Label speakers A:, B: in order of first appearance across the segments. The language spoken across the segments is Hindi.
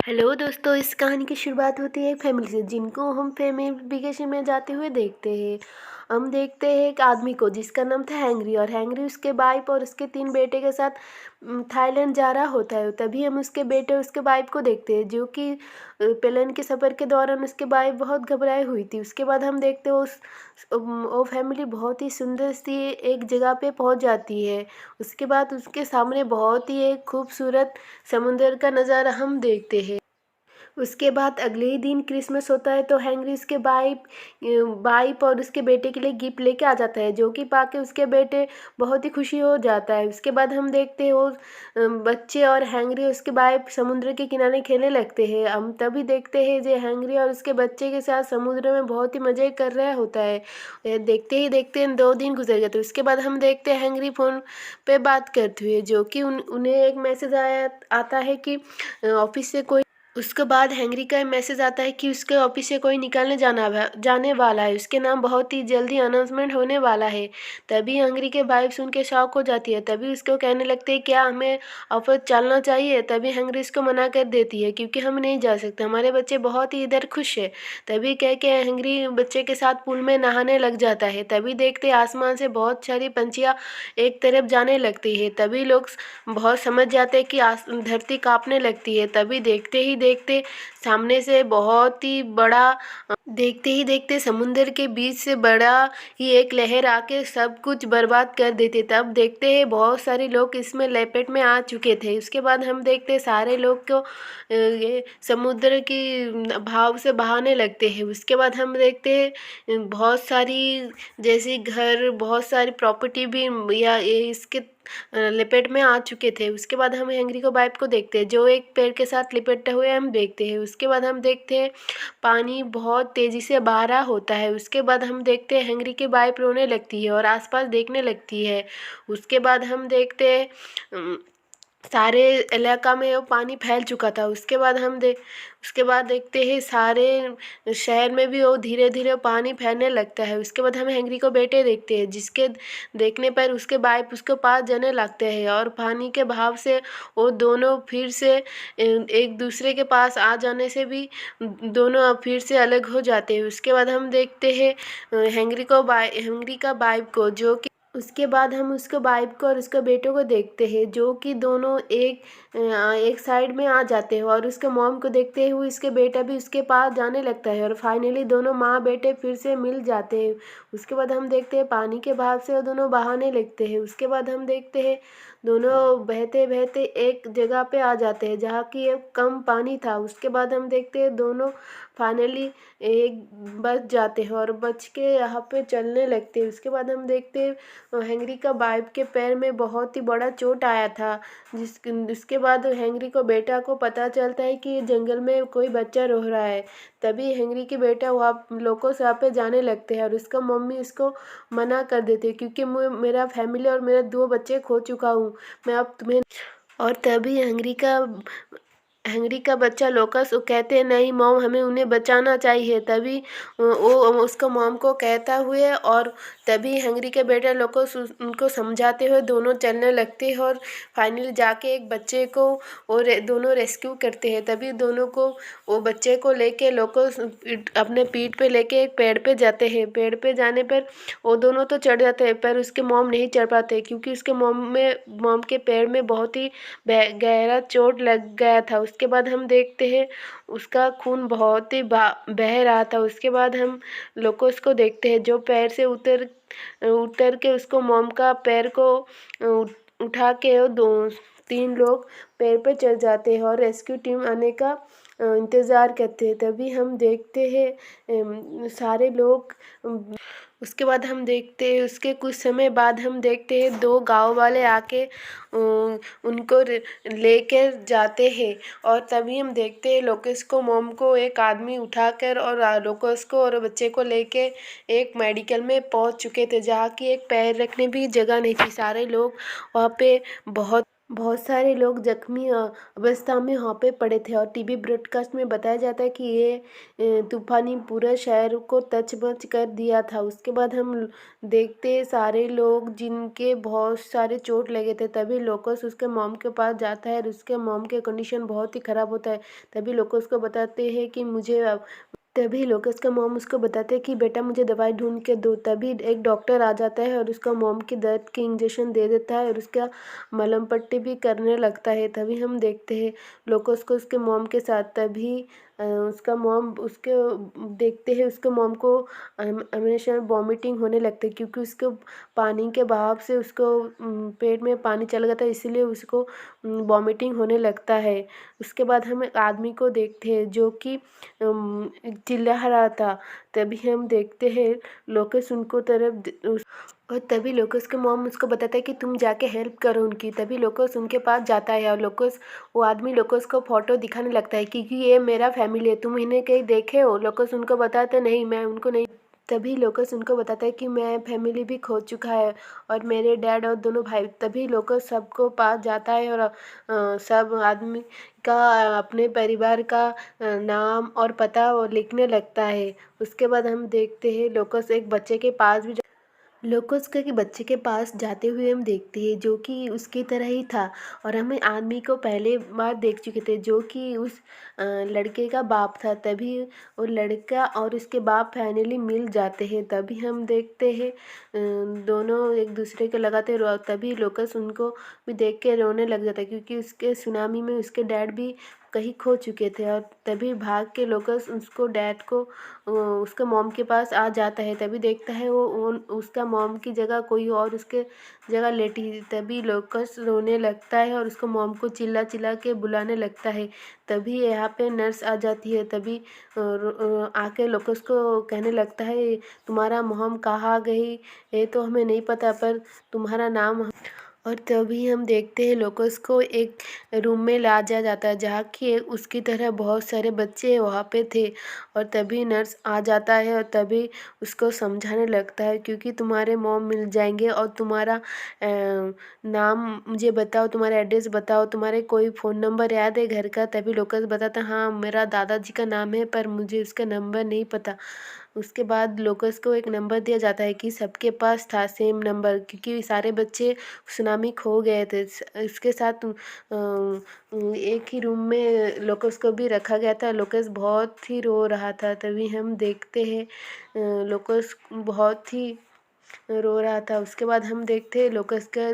A: हेलो दोस्तों, इस कहानी की शुरुआत होती है एक फैमिली से जिनको हम फैमिली वेकेशन में जाते हुए देखते हैं। हम देखते हैं एक आदमी को जिसका नाम था हैंगरी, और हैंगरी उसके वाइफ और उसके 3 बेटे के साथ थाईलैंड जा रहा होता है। तभी हम उसके बेटे और उसके वाइफ को देखते हैं जो कि प्लेन के सफ़र के दौरान उसके वाइफ बहुत घबराई हुई थी। उसके बाद हम देखते हैं वो फैमिली बहुत ही सुंदर सी एक जगह पे पहुंच जाती है। उसके बाद उसके सामने बहुत ही एक खूबसूरत समुंदर का नज़ारा हम देखते हैं। उसके बाद अगले ही दिन क्रिसमस होता है, तो हेनरी उसके वाइफ और उसके बेटे के लिए गिफ्ट लेके आ जाता है जो कि पाके उसके बेटे बहुत ही खुशी हो जाता है। उसके बाद हम देखते हैं वो बच्चे और हेनरी उसके वाइफ समुद्र के किनारे खेलने लगते हैं। हम तभी देखते हैं जो हेनरी और उसके बच्चे के साथ समुद्र में बहुत ही मज़े कर रहा होता है। देखते ही देखते 2 दिन गुजर गए। तो उसके बाद हम देखते हैं हेनरी फ़ोन पे बात करते हुए जो कि उन्हें एक मैसेज आता है कि ऑफिस से कोई। उसके बाद हेनरी का मैसेज आता है कि उसके ऑफिस से कोई निकालने जाने वाला है। उसके नाम बहुत ही जल्दी अनाउंसमेंट होने वाला है। तभी हेनरी के वाइफ सुन के शॉक हो जाती है। तभी उसको कहने लगते हैं क्या हमें ऑफिस चलना चाहिए। तभी हेनरी इसको मना कर देती है क्योंकि हम नहीं जा सकते, हमारे बच्चे बहुत ही इधर खुश है। तभी कह के हेनरी बच्चे के साथ पूल में नहाने लग जाता है। तभी देखते आसमान से बहुत सारी पंछियाँ एक तरफ जाने लगती है। तभी लोग बहुत समझ जाते हैं कि धरती कांपने लगती है। तभी देखते ही देखते सामने से बहुत ही बड़ा देखते ही देखते समुंदर के बीच से बड़ा ही एक लहर आके सब कुछ बर्बाद कर देते। तब देखते हैं बहुत सारे लोग इसमें लपेट में आ चुके थे। उसके बाद हम देखते सारे लोग को ये समुद्र की भाव से बहाने लगते हैं। उसके बाद हम देखते हैं बहुत सारी जैसे घर, बहुत सारी प्रॉपर्टी भी या ये इसके लपेट में आ चुके थे। उसके बाद हम हेनरी को वाइफ को देखते हैं जो एक पेड़ के साथ लिपटते हुए हम देखते हैं। उसके बाद हम देखते हैं पानी बहुत तेज़ी से बह रहा होता है। उसके बाद हम देखते हैं हेनरी की वाइफ रोने लगती है और आसपास देखने लगती है। उसके बाद हम देखते हैं सारे इलाका में वो पानी फैल चुका था। उसके बाद देखते हैं सारे शहर में भी वो धीरे धीरे पानी फैलने लगता है। उसके बाद हम हेनरी को बेटे देखते हैं जिसके देखने पर उसके वाइफ उसके पास जाने लगते हैं और पानी के बहाव से वो दोनों फिर से एक दूसरे के पास आ जाने से भी दोनों अब फिर से अलग हो जाते हैं। उसके बाद हम देखते हैं हेनरी का वाइफ को जो कि उसके बाद हम उसके वाइफ को और उसके बेटों को देखते हैं जो कि दोनों एक साइड में आ जाते हैं और उसके मॉम को देखते हुए उसके बेटा भी उसके पास जाने लगता है और फाइनली दोनों माँ बेटे फिर से मिल जाते हैं। उसके बाद हम देखते हैं पानी के बहाव से वो दोनों बहाने लगते हैं। उसके बाद हम देखते हैं दोनों बहते बहते एक जगह पे आ जाते हैं जहाँ की एक कम पानी था। उसके बाद हम देखते हैं दोनों फाइनली एक बच जाते हैं और बच के यहाँ पे चलने लगते हैं। उसके बाद हम देखते हैं हेनरी का वाइफ के पैर में बहुत ही बड़ा चोट आया था। उसके बाद हेनरी को बेटा को पता चलता है कि जंगल में कोई बच्चा रो रहा है। तभी हेनरी के बेटा वहाँ लोगों से वहाँ पे जाने लगते हैं और उसका मम्मी उसको मना कर देती है क्योंकि मेरा फैमिली और मेरे 2 बच्चे खो चुका हूँ, मैं अब तुम्हें। और तभी हेनरी का बच्चा लोकस वो कहते हैं नहीं मॉम, हमें उन्हें बचाना चाहिए। तभी वो उसका मॉम को कहता हुए और तभी हेनरी के बेटे लोकस उनको समझाते हुए दोनों चलने लगते हैं और फाइनली जाके एक बच्चे को और दोनों रेस्क्यू करते हैं। तभी दोनों को वो बच्चे को लेके लोकस अपने पीठ पे लेके एक पेड़ पे जाते हैं। पेड़ पे जाने पर वो दोनों तो चढ़ जाते हैं पर उसके मॉम नहीं चढ़ पाते क्योंकि उसके मॉम के पैर में बहुत ही गहरा चोट लग गया था। उसके बाद हम देखते हैं उसका खून बहुत ही बह रहा था। उसके बाद हम लोकोस को देखते हैं जो पैर से उतर उतर के उसको मॉम का पैर को उठा के वो 2-3 लोग पैर पे चढ़ जाते हैं और रेस्क्यू टीम आने का इंतज़ार करते हैं। तभी हम देखते हैं सारे लोग उसके बाद हम देखते हैं उसके कुछ समय बाद हम देखते हैं 2 गाँव वाले आके उनको लेकर जाते हैं और तभी हम देखते हैं लोकेश को मॉम को एक आदमी उठाकर और लोकेश को और बच्चे को लेके एक मेडिकल में पहुंच चुके थे जहाँ की एक पैर रखने भी जगह नहीं थी। सारे लोग वहाँ पे बहुत बहुत सारे लोग जख्मी अवस्था में वहाँ पे पड़े थे और टीवी ब्रॉडकास्ट में बताया जाता है कि ये तूफ़ानी पूरा शहर को तछ-बछ कर दिया था। उसके बाद हम देखते सारे लोग जिनके बहुत सारे चोट लगे थे, तभी लोकस उसके मॉम के पास जाता है और उसके मॉम के कंडीशन बहुत ही ख़राब होता है। तभी लोकस को बताते हैं कि मुझे तभी लोकेश का मॉम उसको बताते हैं कि बेटा मुझे दवाई ढूँढ के दो। तभी एक डॉक्टर आ जाता है और उसका मॉम की दर्द की इंजेक्शन दे देता है और उसका मलहम पट्टी भी करने लगता है। तभी हम देखते हैं लोकेश को उसके मॉम के साथ। तभी उसका मॉम उसके देखते हैं उसके मॉम को हमेशा वॉमिटिंग होने लगती है, क्योंकि उसको पानी के बहाव से उसको पेट में पानी चला गया था, इसीलिए उसको वॉमिटिंग होने लगता है। उसके बाद हम एक आदमी को देखते हैं जो कि चिल्ला रहा था। तभी हम देखते हैं लोकेश उनको और तभी लोकेश के मॉम उसको बताता है कि तुम जाके हेल्प करो उनकी। तभी लोकेश उनके पास जाता है और लोकेश वो आदमी लोकेश को फ़ोटो दिखाने लगता है क्योंकि ये मेरा फैमिली है, तुम इन्हें कहीं देखे हो? लोकेश उनको बताता है नहीं, मैं उनको नहीं। तभी लोकेश उनको बताता है कि मैं फैमिली भी खो चुका है और मेरे डैड और दोनों भाई। तभी लोकेश सबको पास जाता है और सब आदमी का अपने परिवार का नाम और पता वो लिखने लगता है। उसके बाद हम देखते हैं लोकेश एक बच्चे के पास भी लोकेश के बच्चे के पास जाते हुए हम देखते हैं जो कि उसकी तरह ही था और हम आदमी को पहले बार देख चुके थे जो कि उस लड़के का बाप था। तभी वो लड़का और उसके बाप फाइनली मिल जाते हैं। तभी हम देखते हैं दोनों एक दूसरे को लगाते तभी लोकेश उनको भी देख के रोने लग जाता है, क्योंकि उसके सुनामी में उसके डैड भी कहीं खो चुके थे। और तभी भाग के लोकेश उसको डैड को उसके मॉम के पास आ जाता है। तभी देखता है वो उसका मॉम की जगह कोई और उसके जगह लेटी थी। तभी लोकेश रोने लगता है और उसको मॉम को चिल्ला चिल्ला के बुलाने लगता है। तभी यहाँ पे नर्स आ जाती है। तभी आके लोकेश को कहने लगता है तुम्हारा मॉम कहाँ गई, ये तो हमें नहीं पता, पर तुम्हारा नाम। और तभी हम देखते हैं लोकेश को एक रूम में ला दिया जाता है जहाँ कि उसकी तरह बहुत सारे बच्चे वहाँ पे थे। और तभी नर्स आ जाता है और तभी उसको समझाने लगता है क्योंकि तुम्हारे मॉम मिल जाएंगे और तुम्हारा नाम मुझे बताओ, तुम्हारा एड्रेस बताओ, तुम्हारे कोई फ़ोन नंबर याद है घर का? तभी लोकेश बताता हाँ मेरा दादाजी का नाम है पर मुझे उसका नंबर नहीं पता। उसके बाद लोकेश को एक नंबर दिया जाता है कि सबके पास था सेम नंबर, क्योंकि सारे बच्चे सुनामी खो गए थे। इसके साथ एक ही रूम में लोकेश को भी रखा गया था। लोकेश बहुत ही रो रहा था। तभी हम देखते हैं लोकेश बहुत ही रो रहा था। उसके बाद हम देखते हैं लोकेश के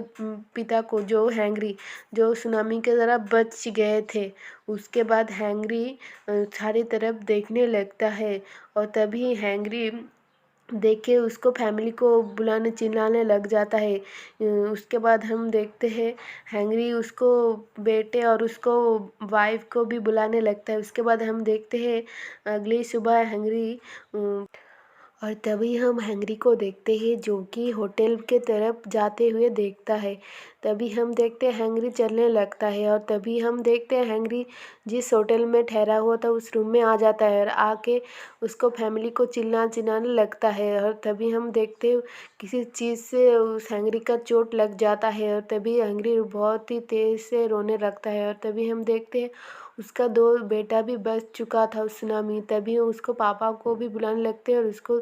A: पिता को जो हैंगरी जो सुनामी के ज़रा बच गए थे। उसके बाद हैंगरी चारों तरफ देखने लगता है और तभी हैंगरी देख के उसको फैमिली को बुलाने चिल्लाने लग जाता है। उसके बाद हम देखते हैं हैंगरी उसको बेटे और उसको वाइफ को भी बुलाने लगता है। उसके बाद हम देखते हैं अगली सुबह हैंगरी और तभी हम हैंगरी को देखते हैं जो कि होटल के तरफ जाते हुए देखता है। तभी हम देखते हैं हैंगरी चलने लगता है और तभी हम देखते हैं हैंगरी जिस होटल में ठहरा हुआ था उस रूम में आ जाता है और आके उसको फैमिली को चिल्लाने लगता है। और तभी हम देखते हैं किसी चीज़ से उस हैंगरी का चोट लग जाता है और तभी हैंगरी बहुत ही तेज़ से रोने लगता है। और तभी हम देखते हैं उसका 2 बेटा भी बच चुका था उस सुनामी। तभी उसको पापा को भी बुलाने लगते हैं और उसको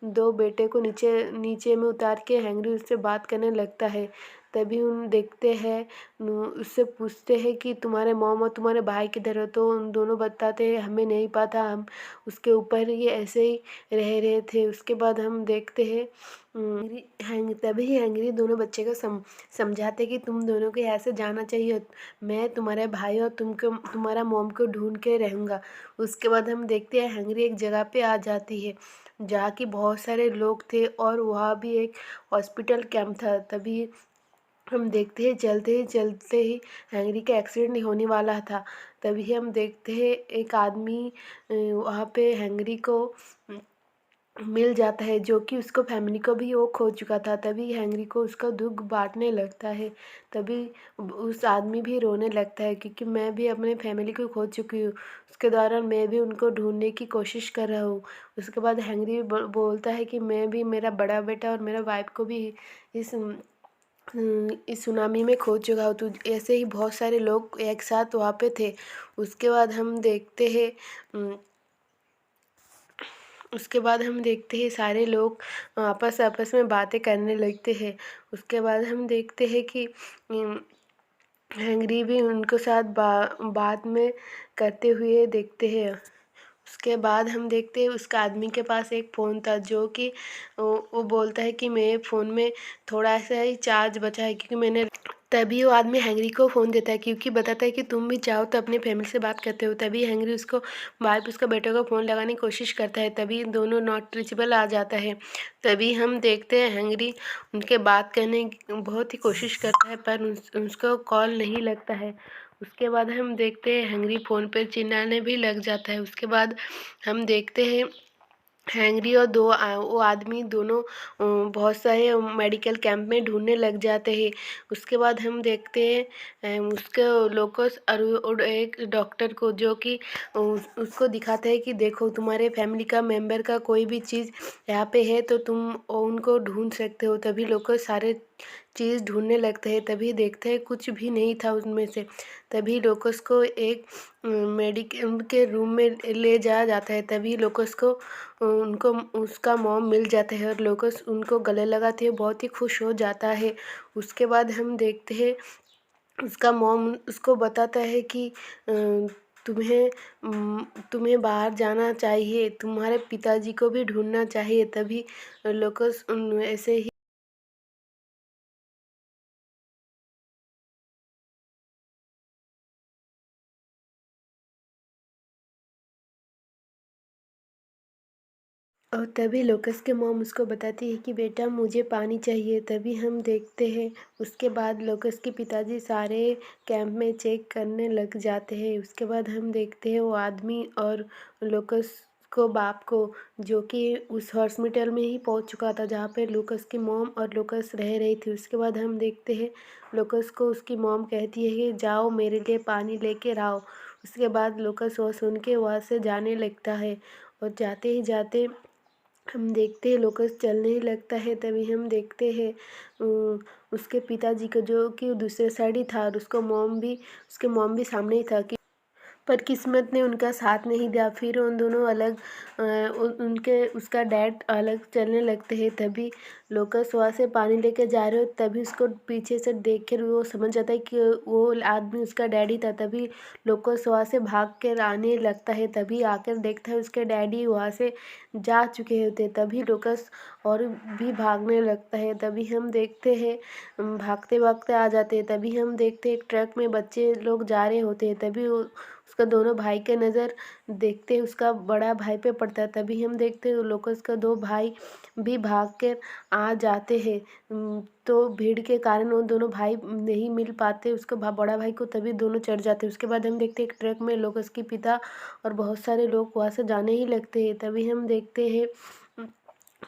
A: 2 बेटे को नीचे नीचे में उतार के हैंगरी उससे बात करने लगता है। तभी उन देखते हैं उससे पूछते हैं कि तुम्हारे मॉम और तुम्हारे भाई किधर हो? तो उन दोनों बताते हैं हमें नहीं पता, हम उसके ऊपर ही ऐसे ही रह रहे थे। उसके बाद हम देखते हैं तभी हैंगरी दोनों बच्चे को समझाते कि तुम दोनों को यहाँ से जाना चाहिए, मैं तुम्हारे भाई और तुमको तुम्हारा मॉम को ढूंढ के रहूँगा। उसके बाद हम देखते हैं हैंगरी एक जगह पे आ जाती है जहाँ कि बहुत सारे लोग थे और वहाँ भी एक हॉस्पिटल कैंप था। तभी हम देखते हैं चलते ही हैंगरी का एक्सीडेंट होने वाला था। तभी हम देखते हैं एक आदमी वहाँ पे हैंगरी को मिल जाता है जो कि उसको फैमिली को भी वो खो चुका था। तभी हैंगरी को उसका दुख बांटने लगता है। तभी उस आदमी भी रोने लगता है क्योंकि मैं भी अपने फैमिली को खो चुकी हूँ, उसके दौरान मैं भी उनको ढूंढने की कोशिश कर रहा हूँ। उसके बाद हैंगरी बोलता है कि मैं भी, मेरा बड़ा बेटा और मेरा वाइफ को भी इस इस सुनामी में खो चुका हो। तो ऐसे ही बहुत सारे लोग एक साथ वहाँ पे थे। उसके बाद हम देखते हैं उसके बाद हम देखते हैं सारे लोग आपस आपस में बातें करने लगते हैं। उसके बाद हम देखते हैं कि हैंगरी भी उनको साथ बात में करते हुए देखते हैं। उसके बाद हम देखते हैं उसका आदमी के पास एक फ़ोन था, जो कि वो बोलता है कि मेरे फ़ोन में थोड़ा सा ही चार्ज बचा है, क्योंकि मैंने तभी वो आदमी हैंगरी को फ़ोन देता है, क्योंकि बताता है कि तुम भी चाहो तो अपनी फैमिली से बात करते हो। तभी हैंगरी उसको बार बार उसका बेटे को फ़ोन लगाने की कोशिश करता है, तभी दोनों नॉट रीचेबल आ जाता है। तभी हम देखते हैं हैंगरी उनके बात करने की बहुत ही कोशिश करता है, पर उसको कॉल नहीं लगता है। उसके बाद हम देखते हैं हैंगरी फ़ोन पर चिल्लाने भी लग जाता है। उसके बाद हम देखते हैं हैंगरी और वो आदमी दोनों बहुत सारे मेडिकल कैंप में ढूंढने लग जाते हैं। उसके बाद हम देखते हैं उसके लोकस और एक डॉक्टर को, जो कि उसको दिखाता है कि देखो तुम्हारे फैमिली का मेंबर का कोई भी चीज़ यहाँ पे है तो तुम उनको ढूंढ सकते हो। तभी लोकस सारे चीज़ ढूंढने लगते हैं। तभी देखते हैं कुछ भी नहीं था उनमें से। तभी लोकस को एक मेडिकल के रूम में ले जाया जाता है। तभी लोकस को उनको उसका मॉम मिल जाता है और लोकस उनको गले लगाते हैं, बहुत ही खुश हो जाता है। उसके बाद हम देखते हैं उसका मॉम उसको बताता है कि तुम्हें तुम्हें बाहर जाना चाहिए, तुम्हारे पिताजी को भी ढूंढना चाहिए। तभी लोकस ऐसे ही और तभी लोकस के मॉम उसको बताती है कि बेटा मुझे पानी चाहिए। तभी हम देखते हैं उसके बाद लोकस के पिताजी सारे कैंप में चेक करने लग जाते हैं। उसके बाद हम देखते हैं वो आदमी और लोकस को बाप को, जो कि उस हॉस्पिटल में ही पहुंच चुका था जहाँ पे लोकस की मॉम और लोकस रह रही थी। उसके बाद हम देखते हैं लोकस को उसकी मॉम कहती है कि जाओ मेरे लिए पानी लेके आओ। उसके बाद लोकस वो सुन के वहाँ से जाने लगता है और जाते ही जाते हम देखते हैं लोकस चलने ही लगता है। तभी हम देखते हैं उसके पिताजी को, जो कि दूसरे साइड ही था, और उसके मॉम भी सामने ही था, कि पर किस्मत ने उनका साथ नहीं दिया। फिर उन दोनों अलग उनके उसका डैड अलग चलने लगते हैं। तभी लोकस वहाँ से पानी लेके जा रहे हो, तभी उसको पीछे से देख कर वो समझ जाता है कि वो आदमी उसका डैडी था। तभी लोकस वहाँ से भाग कर आने लगता है। तभी आकर देखता है उसके डैडी वहाँ से जा चुके होते। तभी लोकस और भी भागने लगता है। तभी हम देखते हैं भागते भागते आ जाते हैं। तभी हम देखते हैं एक ट्रक में बच्चे लोग जा रहे होते हैं। तभी उसका दोनों भाई के नज़र देखते ही उसका बड़ा भाई पे पड़ता है। तभी हम देखते हैं लोकस का दो भाई भी भाग कर आ जाते हैं। तो भीड़ के कारण वो दोनों भाई नहीं मिल पाते उसको बड़ा भाई को। तभी दोनों चढ़ जाते हैं। उसके बाद हम देखते हैं एक ट्रक में लोकस की पिता और बहुत सारे लोग वहाँ से जाने ही लगते हैं। तभी हम देखते हैं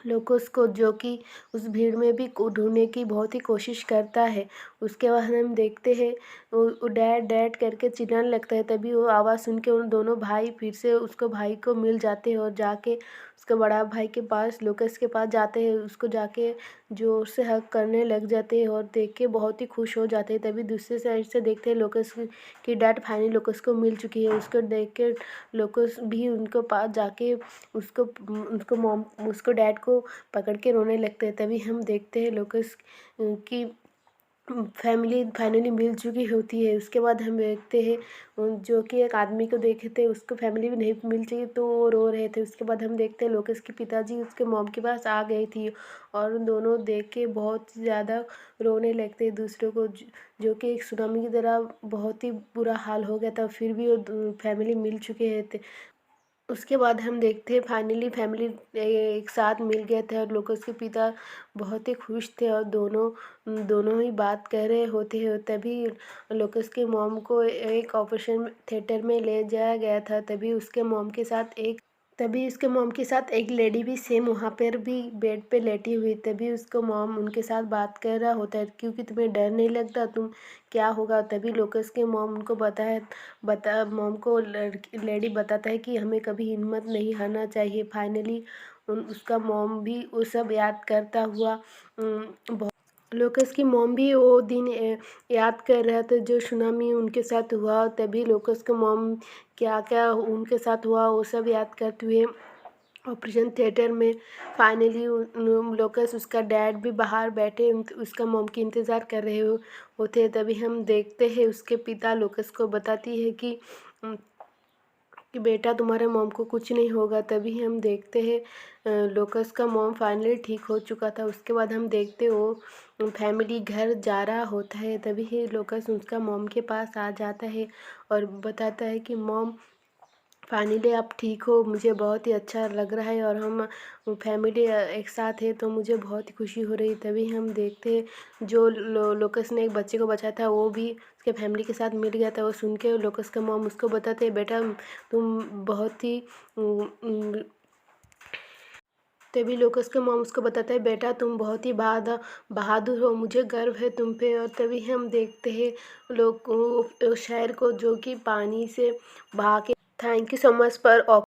A: लोकस को, जो कि उस भीड़ में भी ढूंढने की बहुत ही कोशिश करता है। उसके बाद हम देखते हैं वो डैड डैड करके चिल्लाने लगता है। तभी वो आवाज़ सुन के उन दोनों भाई फिर से उसको भाई को मिल जाते हैं और जाके उसके बड़ा भाई के पास लोकस के पास जाते हैं। उसको जाके जोर से हग करने लग जाते हैं और देख के बहुत ही खुश हो जाते हैं। तभी दूसरे साइड से देखते हैं लोकस की डैड फाइनली लोकस को मिल चुकी है। उसको देख के लोकस भी उनको पास जाके उसको डैड को पकड़ के रोने लगते हैं। तभी हम देखते हैं लोकस की फैमिली फाइनली मिल चुकी होती है। उसके बाद हम देखते हैं जो कि एक आदमी को देखे थे, उसको फैमिली भी नहीं मिल चुकी तो वो रो रहे थे। उसके बाद हम देखते हैं लोकस के पिताजी उसके मॉम के पास आ गई थी और उन दोनों देख के बहुत ज़्यादा रोने लगते हैं दूसरों को, जो कि एक सुनामी की तरह बहुत ही बुरा हाल हो गया था। फिर भी वो फैमिली मिल चुके थे। उसके बाद हम देखते हैं फाइनली फैमिली एक साथ मिल गए थे और लोकस के पिता बहुत ही खुश थे और दोनों दोनों ही बात कर रहे होते हैं। तभी लोकस के मॉम को एक ऑपरेशन थिएटर में ले जाया गया था। तभी उसके मॉम के साथ एक लेडी भी सेम वहाँ पर भी बेड पे लेटी हुई। तभी उसको मॉम उनके साथ बात कर रहा होता है, क्योंकि तुम्हें डर नहीं लगता, तुम क्या होगा। तभी लोकस के मॉम उनको मॉम को लेडी बताता है कि हमें कभी हिम्मत नहीं हारना चाहिए। फाइनली उसका मॉम भी वो सब याद करता हुआ लोकस की मॉम भी वो दिन याद कर रहा था जो सुनामी उनके साथ हुआ, तभी लोकस की मॉम क्या क्या उनके साथ हुआ वो सब याद करते हुए ऑपरेशन थिएटर में फाइनली लोकस उसका डैड भी बाहर बैठे उसका मॉम की इंतज़ार कर रहे होते। तभी हम देखते हैं उसके पिता लोकस को बताती है कि बेटा तुम्हारे मॉम को कुछ नहीं होगा। तभी हम देखते हैं लोकस का मॉम फाइनली ठीक हो चुका था। उसके बाद हम देखते वो फैमिली घर जा रहा होता है, तभी ही लोकस उसका मॉम के पास आ जाता है और बताता है कि मॉम फाइनली आप ठीक हो, मुझे बहुत ही अच्छा लग रहा है और हम फैमिली एक साथ है तो मुझे बहुत ही खुशी हो रही। तभी हम देखते हैं जो लोकस ने एक बच्चे को बचाया था वो भी उसके फैमिली के साथ मिल गया था। वो सुन के लोकस का मॉम उसको बताते हैं बेटा तुम बहुत ही तभी लोकस का मॉम उसको बताता है बेटा तुम बहुत ही बहादुर हो, मुझे गर्व है तुम पे। और तभी हम देखते हैं लोग शहर को जो कि पानी से बहा के thank you so much for